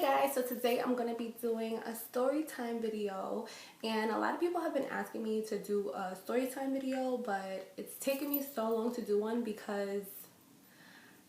Guys, so today I'm going to be doing a story time video, and a lot of people have been asking me to do a story time video, but it's taken me so long to do one because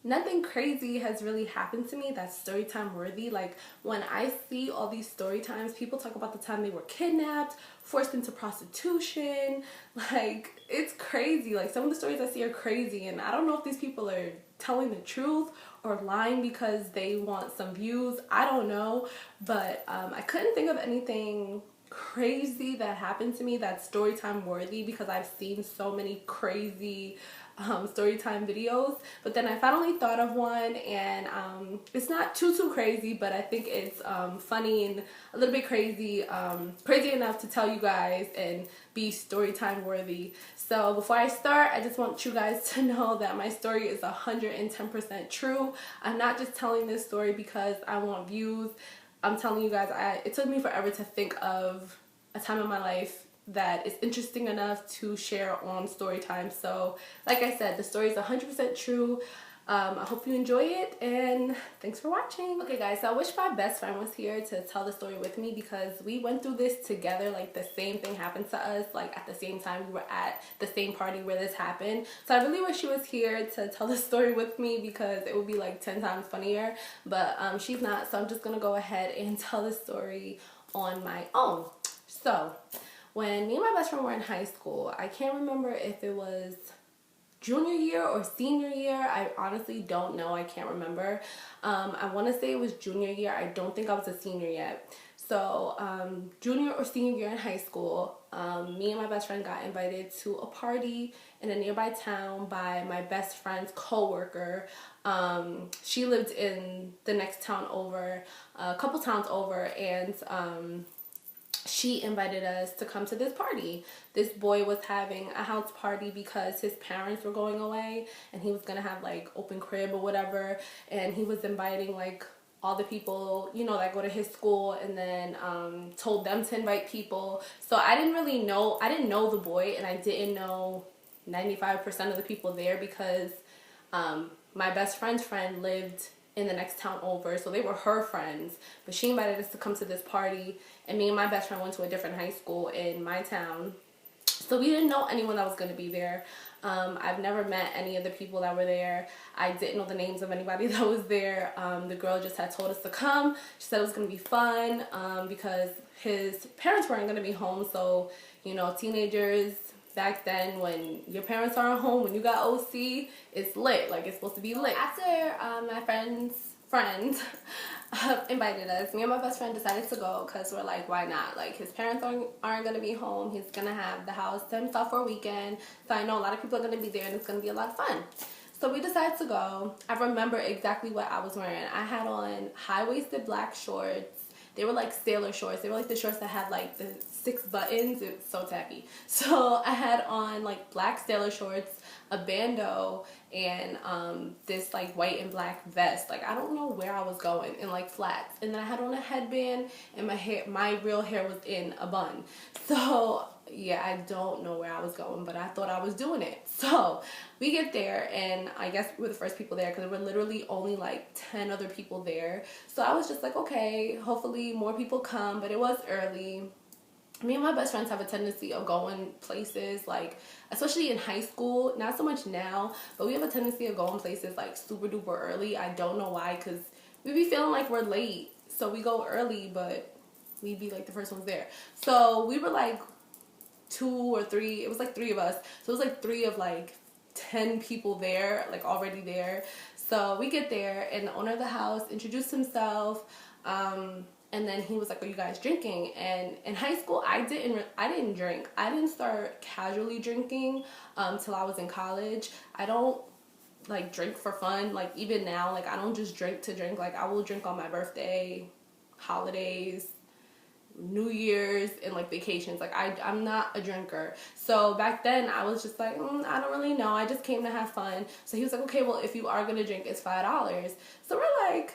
nothing crazy has really happened to me that's story time worthy. Like, when I see all these story times, people talk about the time they were kidnapped, forced into prostitution. Like, it's crazy. Like, some of the stories I see are crazy, and I don't know if these people are telling the truth or lying because they want some views. I don't know, but I couldn't think of anything crazy that happened to me that's story time worthy because I've seen so many crazy story time videos. But then I finally thought of one, and it's not too crazy, but I think it's funny and a little bit crazy, crazy enough to tell you guys and be story time worthy. So before I start, I just want you guys to know that my story is 110% true. I'm not just telling this story because I want views. I'm telling you guys, it took me forever to think of a time in my life that is interesting enough to share on Storytime. So like I said, the story is 100% true. I hope you enjoy it, and thanks for watching. Okay guys, so I wish my best friend was here to tell the story with me because we went through this together. Like, the same thing happened to us, like at the same time. We were at the same party where this happened. So I really wish she was here to tell the story with me because it would be like 10 times funnier, but she's not, so I'm just gonna go ahead and tell the story on my own. So when me and my best friend were in high school, I can't remember if it was junior year or senior year. I honestly don't know. I can't remember. I want to say it was junior year. I don't think I was a senior yet. So junior or senior year in high school, me and my best friend got invited to a party in a nearby town by my best friend's co-worker. She lived in the next town over, a couple towns over, and she invited us to come to this party. This boy was having a house party because his parents were going away, and he was gonna have like open crib or whatever, and he was inviting like all the people, you know, that go to his school, and then told them to invite people. So I didn't know the boy, and I didn't know 95% of the people there because my best friend's friend lived in the next town over, so they were her friends, but she invited us to come to this party, and me and my best friend went to a different high school in my town, so we didn't know anyone that was going to be there. I've never met any of the people that were there. I didn't know the names of anybody that was there. The girl just had told us to come. She said it was going to be fun because his parents weren't going to be home, so, you know, teenagers back then, when your parents aren't home, when you got OC, it's lit. Like, it's supposed to be lit. After my friend's friend invited us, me and my best friend decided to go because we're like, why not? Like, his parents aren't going to be home. He's going to have the house to himself for a weekend. So I know a lot of people are going to be there, and it's going to be a lot of fun. So we decided to go. I remember exactly what I was wearing. I had on high-waisted black shorts. They were like sailor shorts. They were like the shorts that had like the 6 buttons. It's so tacky. So I had on like black sailor shorts, a bandeau, and this like white and black vest. Like, I don't know where I was going, in like flats. And then I had on a headband, and my real hair was in a bun. So yeah, I don't know where I was going, but I thought I was doing it. So we get there, and I guess we were the first people there because there were literally only like 10 other people there. So I was just like, okay, hopefully more people come, but it was early. Me and my best friends have a tendency of going places, like, especially in high school, not so much now, but we have a tendency of going places like super duper early. I don't know why, because we be feeling like we're late, so we go early, but we be like the first ones there. So we were like 2 or 3, it was like 3 of us, so it was like 3 of like 10 people there, like already there. So we get there, and the owner of the house introduced himself, and then he was like, are you guys drinking? And in high school, I didn't drink. I didn't start casually drinking till I was in college. I don't like drink for fun. Like, even now, like, I don't just drink to drink. Like, I will drink on my birthday, holidays, New Year's, and like vacations. Like, I'm not a drinker. So back then I was just like, I don't really know, I just came to have fun. So he was like, okay, well, if you are gonna drink, it's $5. So we're like,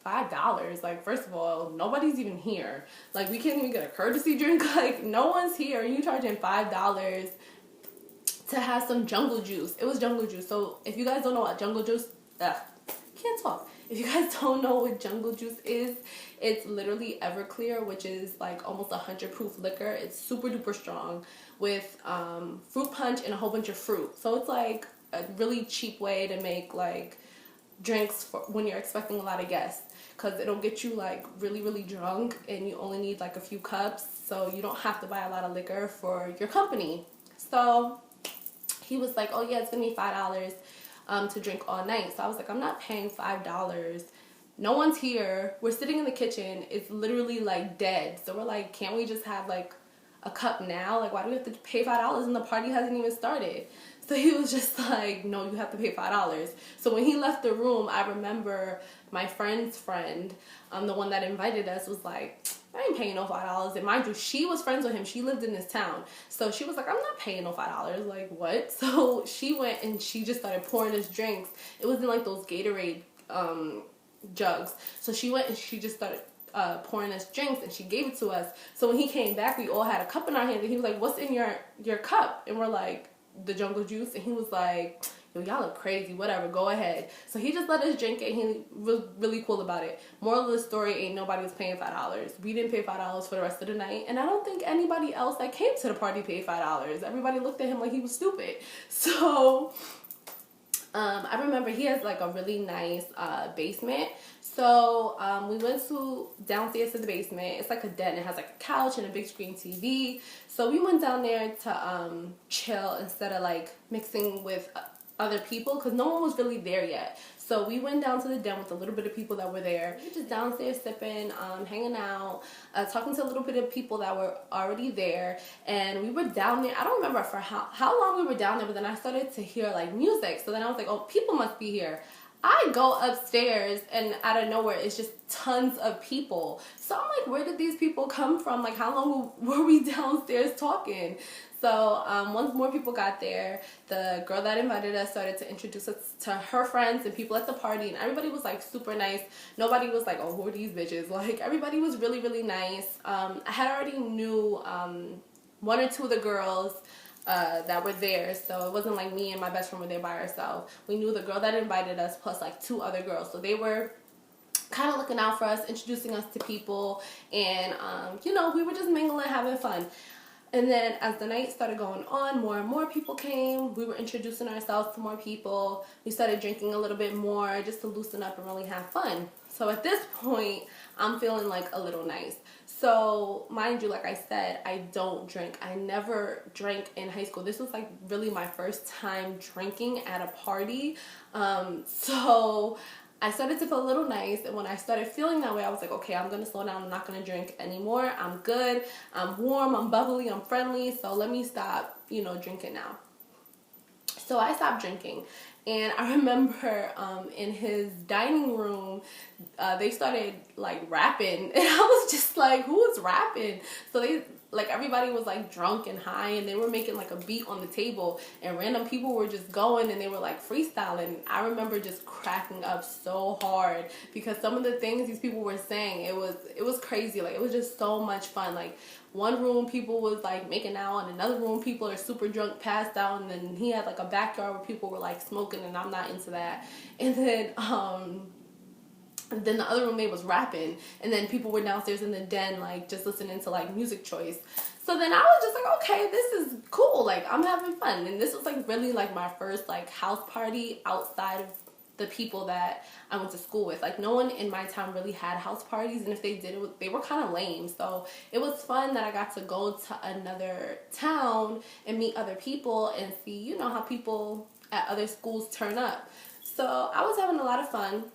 $5? Like, first of all, nobody's even here. Like, we can't even get a courtesy drink. Like, no one's here, and you charging $5 to have some jungle juice. It was jungle juice. So if you guys don't know what jungle juice, can't talk. If you guys don't know what jungle juice is, it's literally Everclear, which is like almost 100 proof liquor. It's super duper strong with fruit punch and a whole bunch of fruit. So it's like a really cheap way to make like drinks for when you're expecting a lot of guests, because it'll get you like really really drunk and you only need like a few cups, so you don't have to buy a lot of liquor for your company. So he was like, oh yeah, it's gonna be $5 to drink all night. So I was like, I'm not paying $5. No one's here. We're sitting in the kitchen. It's literally like dead. So we're like, can't we just have like a cup now? Like, why do we have to pay $5 and the party hasn't even started? So he was just like, no, you have to pay $5. So when he left the room, I remember my friend's friend, the one that invited us, was like, I ain't paying no $5. And mind you, she was friends with him. She lived in this town. So she was like, I'm not paying no $5. Like, what? So she went and she just started pouring us drinks. It was in like those Gatorade jugs. So she went and she just started pouring us drinks, and she gave it to us. So when he came back, we all had a cup in our hands, and he was like, what's in your cup? And we're like, the jungle juice. And he was like, yo, y'all look crazy, whatever, go ahead. So he just let us drink it, and he was really cool about it. Moral of the story, ain't nobody was paying $5. We didn't pay $5 for the rest of the night, and I don't think anybody else that came to the party paid $5. Everybody looked at him like he was stupid. So I remember he has like a really nice basement. So we went downstairs to the basement. It's like a den. It has like a couch and a big screen TV. So we went down there to chill instead of like mixing with other people, because no one was really there yet. So we went down to the den with a little bit of people that were there. We were just downstairs sipping, hanging out, talking to a little bit of people that were already there. And we were down there. I don't remember for how long we were down there, but then I started to hear like music. So then I was like, oh, people must be here. I go upstairs, and out of nowhere, it's just tons of people. So I'm like, where did these people come from? Like, how long were we downstairs talking? So once more people got there, the girl that invited us started to introduce us to her friends and people at the party, and everybody was like super nice. Nobody was like, oh, who are these bitches? Like, everybody was really, really nice. I had already knew one or two of the girls that were there, so it wasn't like me and my best friend were there by ourselves. We knew the girl that invited us plus like two other girls, so they were kind of looking out for us, introducing us to people, and you know, we were just mingling, having fun. And then as the night started going on, more and more people came. We were introducing ourselves to more people. We started drinking a little bit more just to loosen up and really have fun. So at this point, I'm feeling like a little nice. So mind you, like I said, I don't drink. I never drank in high school. This was like really my first time drinking at a party. So I started to feel a little nice, and when I started feeling that way, I was like, okay, I'm gonna slow down. I'm not gonna drink anymore. I'm good. I'm warm. I'm bubbly. I'm friendly. So let me stop, drinking now. So I stopped drinking, and I remember in his dining room, they started like rapping, and I was just like, who is rapping? So everybody was like drunk and high, and they were making like a beat on the table, and random people were just going and they were like freestyling. I remember just cracking up so hard because some of the things these people were saying, it was crazy. Like, it was just so much fun. Like, one room people was like making out, and another room people are super drunk, passed out, and then he had like a backyard where people were like smoking, and I'm not into that. And then the other room they was rapping, and then people were downstairs in the den like just listening to like music choice. So then I was just like, okay, this is cool, like I'm having fun. And this was like really like my first like house party outside of the people that I went to school with. Like, no one in my town really had house parties, and if they did, they were kind of lame. So it was fun that I got to go to another town and meet other people and see, how people at other schools turn up. So I was having a lot of fun.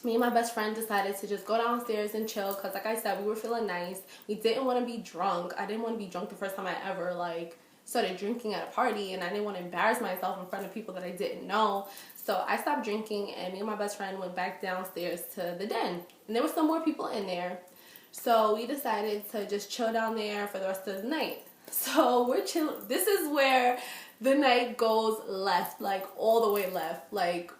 Me and my best friend decided to just go downstairs and chill because, like I said, we were feeling nice. We didn't want to be drunk. I didn't want to be drunk the first time I ever, started drinking at a party, and I didn't want to embarrass myself in front of people that I didn't know. So I stopped drinking, and me and my best friend went back downstairs to the den. And there were some more people in there. So we decided to just chill down there for the rest of the night. So we're chilling. This is where the night goes left, like all the way left. Like,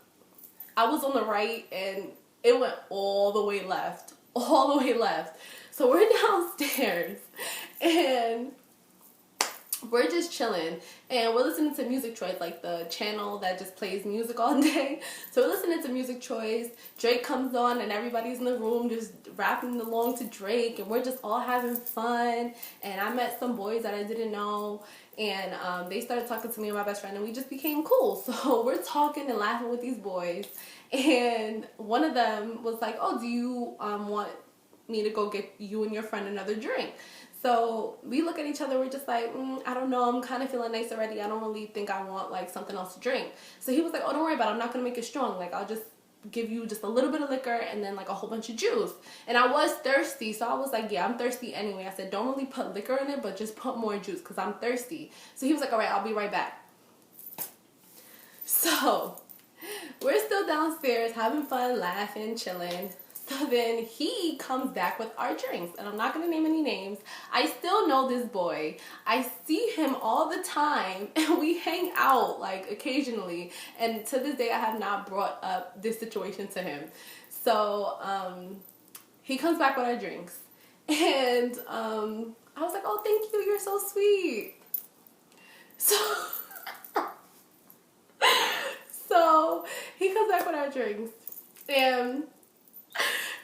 I was on the right, and it went all the way left. All the way left. So we're downstairs, and we're just chilling and we're listening to Music Choice, like the channel that just plays music all day. So we're listening to Music Choice. Drake comes on and everybody's in the room just rapping along to Drake, and we're just all having fun. And I met some boys that I didn't know, and they started talking to me and my best friend, and we just became cool. So we're talking and laughing with these boys, and one of them was like, oh, do you want me to go get you and your friend another drink? So we look at each other, we're just like, I don't know, I'm kind of feeling nice already. I don't really think I want like something else to drink. So he was like, oh, don't worry about it. I'm not going to make it strong. Like, I'll just give you just a little bit of liquor and then like a whole bunch of juice. And I was thirsty, so I was like, yeah, I'm thirsty anyway. I said, don't really put liquor in it, but just put more juice because I'm thirsty. So he was like, all right, I'll be right back. So we're still downstairs having fun, laughing, chilling. So then he comes back with our drinks, and I'm not going to name any names. I still know this boy. I see him all the time, and we hang out, like, occasionally. And to this day, I have not brought up this situation to him. So he comes back with our drinks. And I was like, oh, thank you. You're so sweet. So he comes back with our drinks. And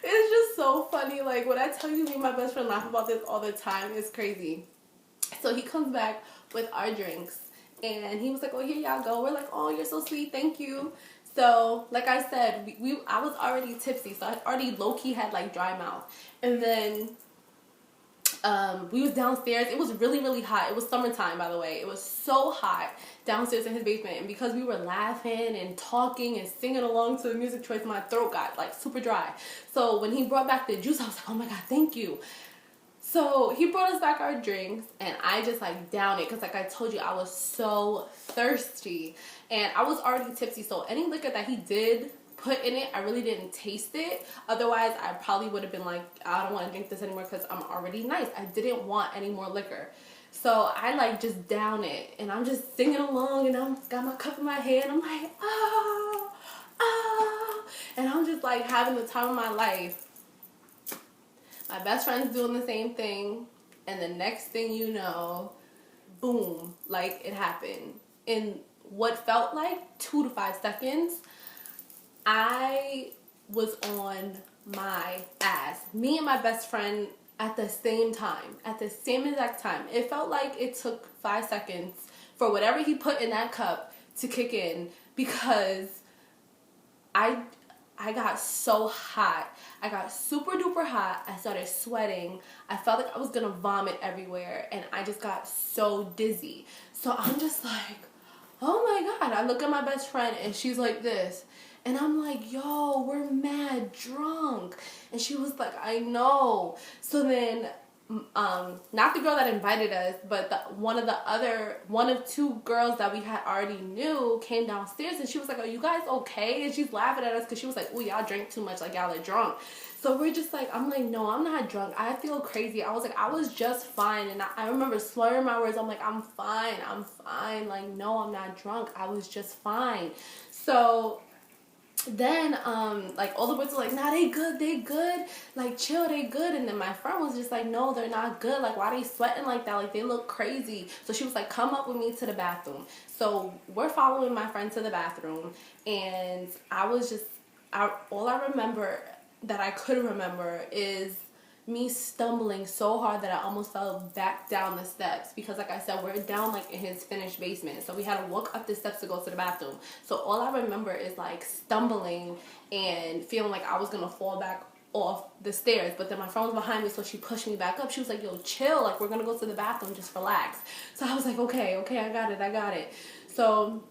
it's just so funny. Like, when I tell you, me and my best friend laugh about this all the time, it's crazy. So he comes back with our drinks, and he was like, oh, here y'all go. We're like, oh, you're so sweet, thank you. So like I said, I was already tipsy, so I already low-key had like dry mouth. And then we was downstairs. It was really, really hot. It was summertime, by the way. It was so hot downstairs in his basement. And because we were laughing and talking and singing along to the Music Choice, my throat got like super dry. So when he brought back the juice, I was like, oh my God, thank you. So he brought us back our drinks, and I just like downed it because like I told you, I was so thirsty. And I was already tipsy, so any liquor that he did put in it, I really didn't taste it. Otherwise, I probably would have been like, I don't want to drink this anymore because I'm already nice. I didn't want any more liquor. So I like just down it, and I'm just singing along, and I'm got my cup in my hand. I'm like, oh, oh, and I'm just like having the time of my life. My best friend's doing the same thing, and the next thing you know, boom, like it happened. In what felt like 2 to 5 seconds, I was on my ass. Me and my best friend at the same time, at the same exact time. It felt like it took 5 seconds for whatever he put in that cup to kick in, because I got so hot. I got super duper hot. I started sweating. I felt like I was gonna vomit everywhere, and I just got so dizzy. So I'm just like, oh my God. I look at my best friend, and she's like this. And I'm like, yo, we're mad drunk. And she was like, I know. So then, not the girl that invited us, but one of 2 girls that we had already knew came downstairs, and she was like, are you guys okay? And she's laughing at us because she was like, oh, y'all drank too much, like y'all are drunk. So we're just like, I'm like, no, I'm not drunk. I feel crazy. I was like, I was just fine. And I remember slurring my words. I'm like, I'm fine. Like, no, I'm not drunk. I was just fine. So then like all the boys were like, nah, they good, like chill, they good. And then my friend was just like, no, they're not good, like why they sweating like that, like they look crazy. So she was like, come up with me to the bathroom. So we're following my friend to the bathroom, and I was just all I remember that I could remember is me stumbling so hard that I almost fell back down the steps, because like I said, we're down like in his finished basement, so we had to walk up the steps to go to the bathroom. So all I remember is like stumbling and feeling like I was gonna fall back off the stairs, but then my friend was behind me, so she pushed me back up. She was like, yo, chill, like we're gonna go to the bathroom, just relax. So I was like, okay, I got it. So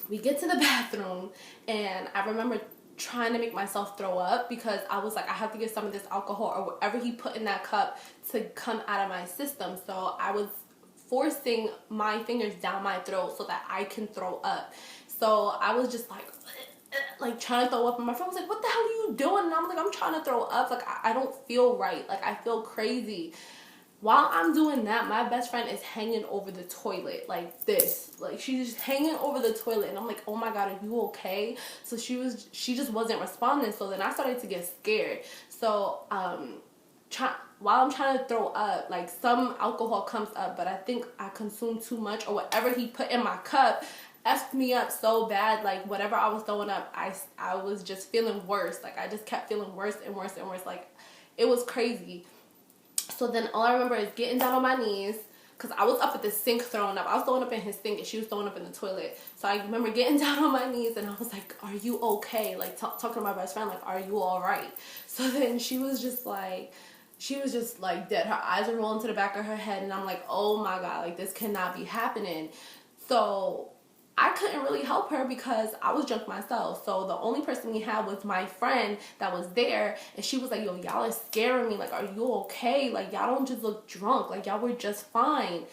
we get to the bathroom, and I remember trying to make myself throw up, because I was like, I have to get some of this alcohol or whatever he put in that cup to come out of my system. So I was forcing my fingers down my throat so that I can throw up. So I was just like trying to throw up, and my friend was like, what the hell are you doing? And I'm like, I'm trying to throw up, like I don't feel right, like I feel crazy. While I'm doing that, my best friend is hanging over the toilet like this. Like, she's just hanging over the toilet. And I'm like, oh my God, are you okay? So she just wasn't responding. So then I started to get scared. So while I'm trying to throw up, like some alcohol comes up, but I think I consumed too much or whatever he put in my cup effed me up so bad. Like whatever I was throwing up, I was just feeling worse. Like I just kept feeling worse and worse and worse. Like it was crazy. So then all I remember is getting down on my knees, because I was up at the sink throwing up. I was throwing up in his sink and she was throwing up in the toilet. So I remember getting down on my knees and I was like, are you okay? Like talking to my best friend, like, are you all right? So then she was just like dead. Her eyes were rolling to the back of her head and I'm like, oh my God, like this cannot be happening. So I couldn't really help her because I was drunk myself. So the only person we had was my friend that was there. And she was like, yo, y'all are scaring me. Like, are you okay? Like, y'all don't just look drunk. Like, y'all were just fine.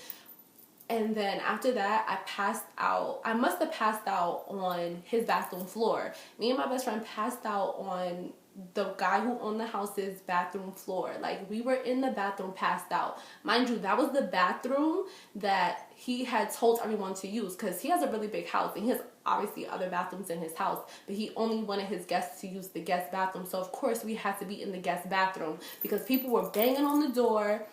And then after that, I passed out. I must have passed out on his bathroom floor. Me and my best friend passed out on the guy who owned the house's bathroom floor. Like, we were in the bathroom passed out. Mind you, that was the bathroom that he had told everyone to use, because he has a really big house and he has obviously other bathrooms in his house, but he only wanted his guests to use the guest bathroom. So of course we had to be in the guest bathroom because people were banging on the door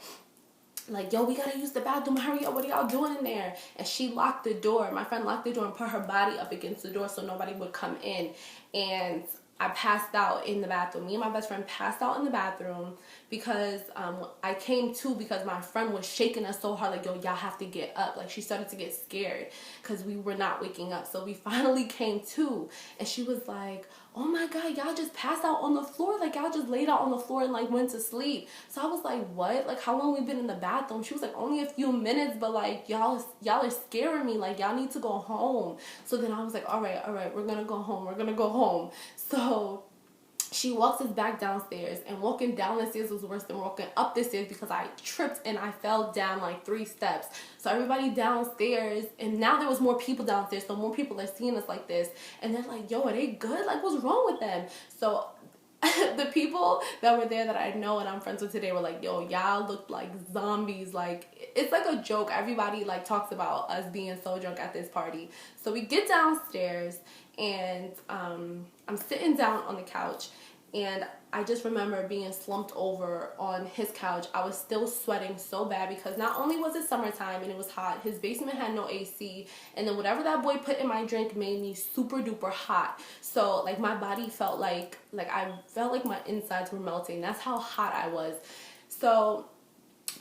like, yo, we gotta use the bathroom, hurry up, what are y'all doing in there? And she locked the door. My friend locked the door and put her body up against the door so nobody would come in. And I passed out in the bathroom. Me and my best friend passed out in the bathroom because I came to because my friend was shaking us so hard, like, yo, y'all have to get up. Like, she started to get scared because we were not waking up. So we finally came to, and she was like, oh my God, y'all just passed out on the floor. Like, y'all just laid out on the floor and like went to sleep. So I was like, what? Like, how long we been in the bathroom? She was like, only a few minutes, but like, y'all are scaring me. Like, y'all need to go home. So then I was like, all right, we're gonna go home. We're gonna go home. So she walks us back downstairs, and walking down the stairs was worse than walking up the stairs because I tripped and I fell down like 3 steps. So everybody downstairs, and now there was more people downstairs, so more people are seeing us like this, and they're like, yo, are they good? Like, what's wrong with them? So the people that were there that I know and I'm friends with today were like, yo, y'all looked like zombies. Like, it's like a joke. Everybody like talks about us being so drunk at this party. So we get downstairs, and I'm sitting down on the couch, and I just remember being slumped over on his couch. I was still sweating so bad because not only was it summertime and it was hot, his basement had no AC, and then whatever that boy put in my drink made me super duper hot. So like my body felt like I felt like my insides were melting. That's how hot I was. So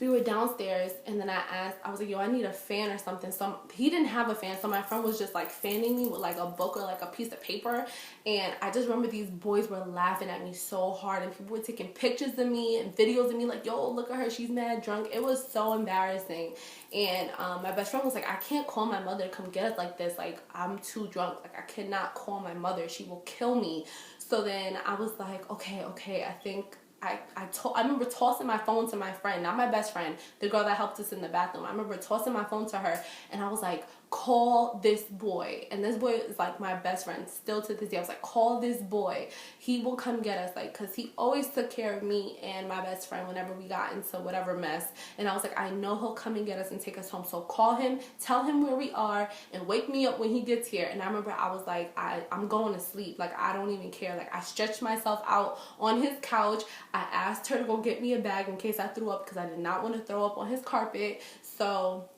we were downstairs, and then I was like, yo, I need a fan or something. So he didn't have a fan, so my friend was just like fanning me with like a book or like a piece of paper. And I just remember these boys were laughing at me so hard, and people were taking pictures of me and videos of me like, yo, look at her, she's mad drunk. It was so embarrassing. And my best friend was like, I can't call my mother to come get us like this. Like, I'm too drunk. Like, I cannot call my mother. She will kill me. So then I was like, okay, I think I remember tossing my phone to my friend, not my best friend, the girl that helped us in the bathroom. I remember tossing my phone to her, and I was like, call this boy. And this boy is like my best friend still to this day. I was like, call this boy. He will come get us, like, because he always took care of me and my best friend whenever we got into whatever mess. And I was like, I know he'll come and get us and take us home. So call him, tell him where we are, and wake me up when he gets here. And I remember I was like, I'm going to sleep. Like, I don't even care. Like, I stretched myself out on his couch. I asked her to go get me a bag in case I threw up, because I did not want to throw up on his carpet. So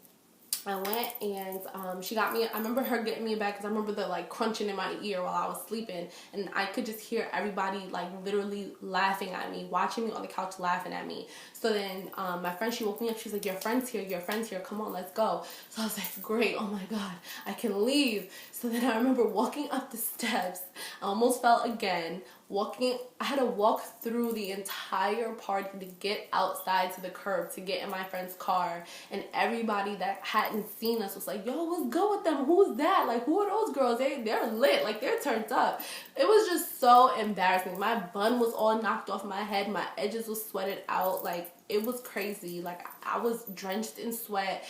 I went, and she got me, I remember her getting me a bag, because I remember the like crunching in my ear while I was sleeping, and I could just hear everybody like literally laughing at me, watching me on the couch laughing at me. So then my friend, she woke me up. She's like, your friend's here, come on, let's go. So I was like, great, oh my God, I can leave. So then I remember walking up the steps. I almost fell again. I had to walk through the entire party to get outside to the curb to get in my friend's car, and everybody that hadn't seen us was like, yo, what's good with them? Who's that? Like, who are those girls? They're lit, like, they're turned up. It was just so embarrassing. My bun was all knocked off my head, my edges was sweated out. Like, it was crazy. Like, I was drenched in sweat,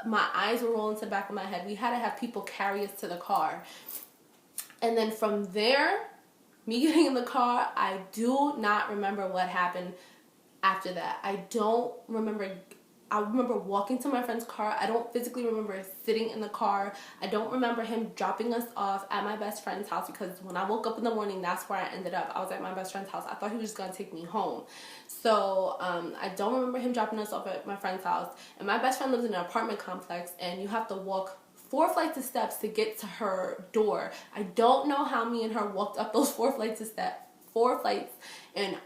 my eyes were rolling to the back of my head. We had to have people carry us to the car. And then from there, me getting in the car, I do not remember what happened after that. I don't remember I remember walking to my friend's car. I don't physically remember sitting in the car. I don't remember him dropping us off at my best friend's house, because when I woke up in the morning, that's where I ended up. I was at my best friend's house. I thought he was just going to take me home. So I don't remember him dropping us off at my friend's house. And my best friend lives in an apartment complex, and you have to walk 4 flights of steps to get to her door. I don't know how me and her walked up those 4 flights of steps. 4 flights. And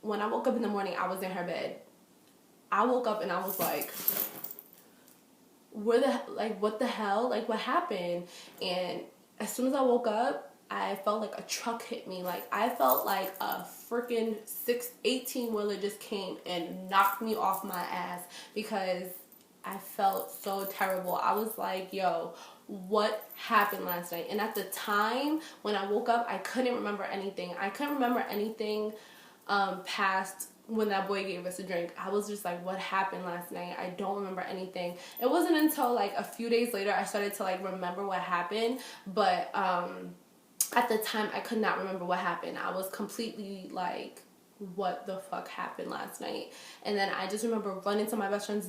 when I woke up in the morning, I was in her bed. I woke up and I was like, what the hell? Like, what happened? And as soon as I woke up, I felt like a truck hit me. Like, I felt like a freaking 18-wheeler just came and knocked me off my ass, because I felt so terrible. I was like, yo, what happened last night? And at the time when I woke up, I couldn't remember anything. I couldn't remember anything past when that boy gave us a drink. I was just like, what happened last night? I don't remember anything. It wasn't until like a few days later I started to like remember what happened, but at the time I could not remember what happened. I was completely like, what the fuck happened last night? And then I just remember running to my best friend's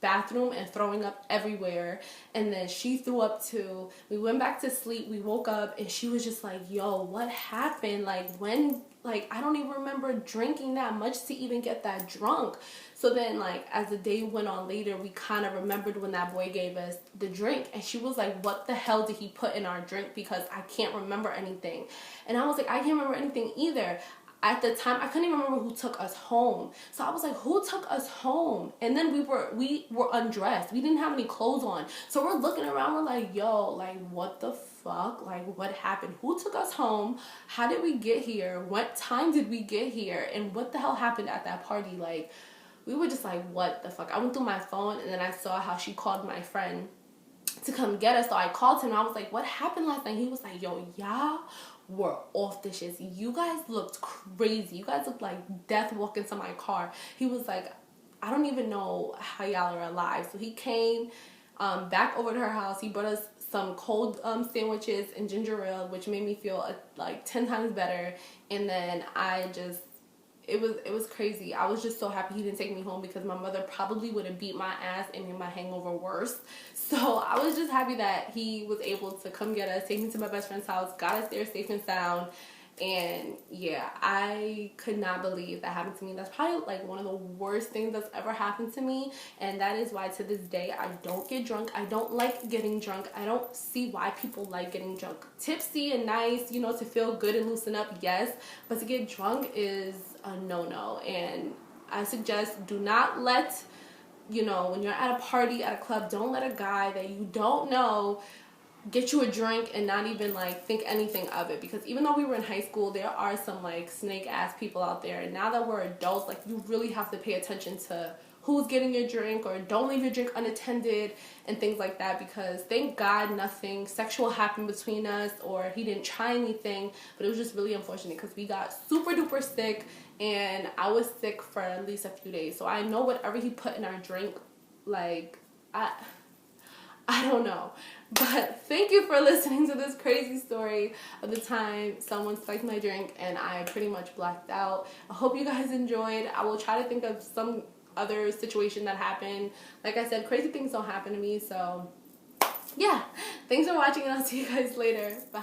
bathroom and throwing up everywhere, and then she threw up too. We went back to sleep. We woke up and she was just like, yo, what happened? Like, when, like, I don't even remember drinking that much to even get that drunk. So then, like, as the day went on later, we kind of remembered when that boy gave us the drink, and she was like, what the hell did he put in our drink? Because I can't remember anything. And I was like, I can't remember anything either. At the time, I couldn't even remember who took us home. So I was like, who took us home? And then we were undressed. We didn't have any clothes on. So we're looking around. We're like, yo, like, what the fuck? Like, what happened? Who took us home? How did we get here? What time did we get here? And what the hell happened at that party? Like, we were just like, what the fuck? I went through my phone, and then I saw how she called my friend to come get us. So I called him, and I was like, what happened last night? He was like, yo, y'all were off the shits. You guys looked crazy. You guys looked like death walking to my car. He was like, I don't even know how y'all are alive. So he came back over to her house. He brought us some cold sandwiches and ginger ale, which made me feel like 10 times better. And then it was crazy. I was just so happy he didn't take me home, because my mother probably would have beat my ass and made my hangover worse. So I was just happy that he was able to come get us, take me to my best friend's house, got us there safe and sound. And yeah, I could not believe that happened to me. That's probably like one of the worst things that's ever happened to me. And that is why to this day I don't get drunk. I don't like getting drunk. I don't see why people like getting drunk. Tipsy and nice, you know, to feel good and loosen up, yes. But to get drunk is a no-no. And I suggest, do not let, you know, when you're at a party, at a club, don't let a guy that you don't know get you a drink and not even like think anything of it. Because even though we were in high school, there are some like snake ass people out there, and now that we're adults, like, you really have to pay attention to who's getting your drink, or don't leave your drink unattended and things like that. Because thank God nothing sexual happened between us, or he didn't try anything, but it was just really unfortunate because we got super duper sick, and I was sick for at least a few days. So I know whatever he put in our drink, like, I don't know. But thank you for listening to this crazy story of the time someone spiked my drink and I pretty much blacked out. I hope you guys enjoyed. I will try to think of some other situation that happened. Like I said, crazy things don't happen to me. So yeah, thanks for watching, and I'll see you guys later. Bye.